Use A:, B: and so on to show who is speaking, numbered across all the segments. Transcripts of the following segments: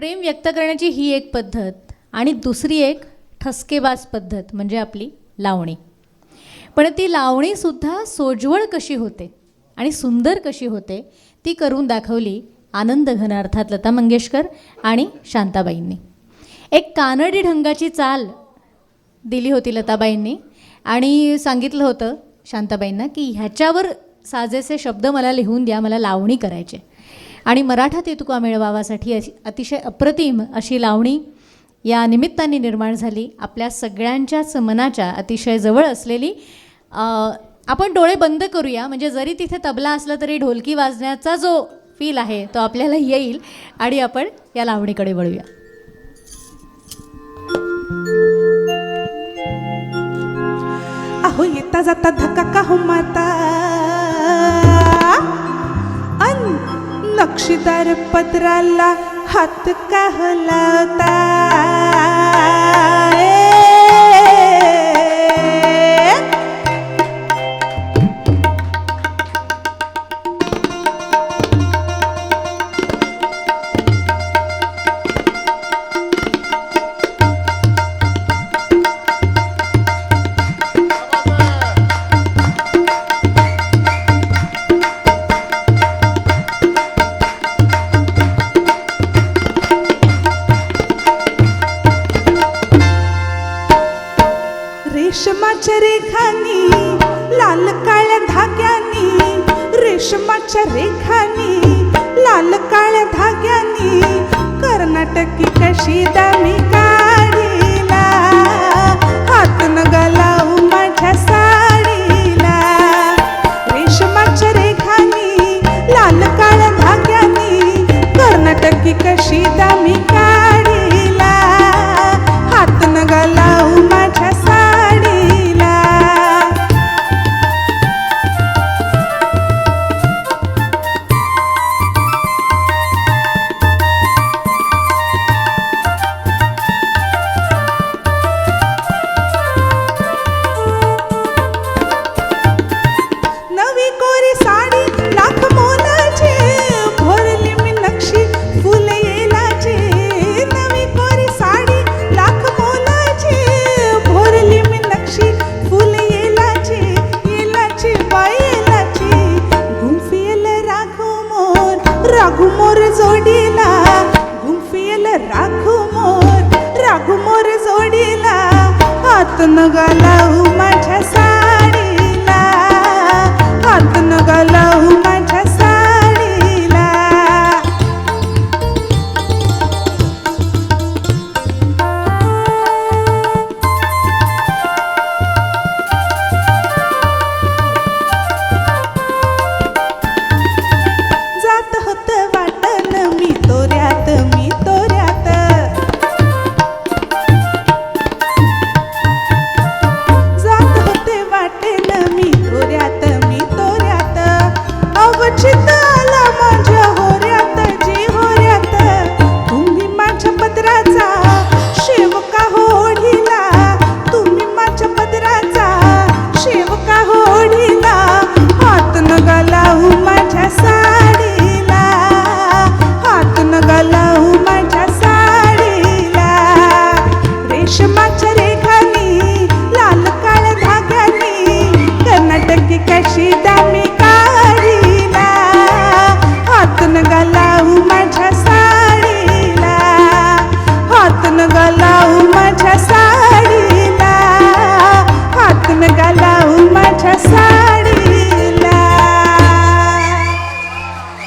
A: प्रेम व्यक्त करण्याची ही एक पद्धत आणि दुसरी एक ठसकेबाज पद्धत म्हणजे आपली लावणी. पण ती लावणीसुद्धा सोज्वळ कशी होते आणि सुंदर कशी होते ती करून दाखवली आनंद घन अर्थात लता मंगेशकर आणि शांताबाईंनी. एक कानडी ढंगाची चाल दिली होती लताबाईंनी आणि सांगितलं होतं शांताबाईंना की ह्याच्यावर साजेसे शब्द मला लिहून द्या, मला लावणी करायचे. आणि मराठा तेतुका मेळावासाठी अतिशय अप्रतिम अशी लावणी या निमित्ताने निर्माण झाली. आपल्या सगळ्यांच्याच मनाच्या अतिशय जवळ असलेली. आपण डोळे बंद करूया म्हणजे जरी तिथे तबला असला तरी ढोलकी वाजण्याचा जो फील आहे तो आपल्याला येईल आणि आपण या लावणीकडे वळूया.
B: अहो येता जाता धक्का का हो माता, नक्षीदार पत्राला हात का हलवता. रेशमाच्या रेखानी लाल काळ्या धाग्यानी, रेशमाच्या रेखानी लाल काळ्या धाग्यानी कर्नाटकी कशी दामी काढीला, हात न गलावू माझ्या साडीला. रेशमाच्या रेखानी लाल काळ्या धाग्यानी कर्नाटकी कशी दामी काढीला, हात न गलावू माझ्या राघू मोर जोडीला, गुंफियल राघू मोर जोडीला, हात न गलावू माझ्या साडीला, हात न गलावू माझ्या साडीला. जात होत वाटन मी तोऱ्यात, मी तोऱ्यात, जात होते वाटेन मी तोऱ्यात, मी तोऱ्यात, अवचित आला माझ्या होऱ्यात, जी होऱ्यात. तुम्ही माझ्या पदराचा शेव का होडीला, तुम्ही माझ्या पदराचा शेव का होडीला, हात न गलावू माझ्या साडीला, हात न गलावू माझ्या साडीला. रेशमाच्या रेखानी लाल काळ्या धाग्यानी कर्नाटकी कशी दामी काढीला, हात न गलावू माझ्या साडीला, हात न गलावू माझ्या साडीला, हात न गलावू माझ्या साडीला.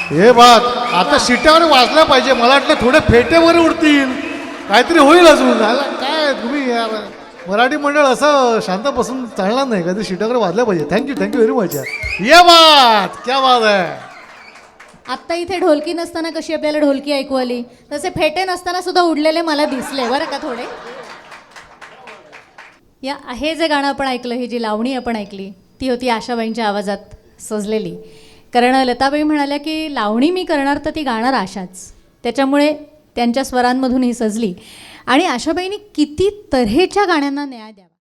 C: हे बात आता शिट्यावर वाजल्या पाहिजे. मला वाटलं थोडे फेटेवर उडतील, काहीतरी होईल अजून. काय तुम्ही यार मराठी मंडळ असं शांत बसून चालणार नाही, काहीतरी शिट्यावर वाजल्या पाहिजे. Thank you very much. ये बात क्या बात आहे.
A: आत्ता इथे ढोलकी नसताना कशी आपल्याला ढोलकी ऐकू आली तसे फेटे नसताना सुद्धा उडलेले मला दिसले बरं का थोडे. या हे जे गाणं आपण ऐकलं, ही जी लावणी आपण ऐकली ती होती आशाबाईंच्या आवाजात सजलेली. कारण लताबाई म्हणाल्या की लावणी मी करणार तर ती गाणार आशाच, त्याच्यामुळे त्यांच्या स्वरांमधून ही सजली. आणि आशाबाईंनी किती तऱ्हेच्या गाण्यांना न्याय द्यावा.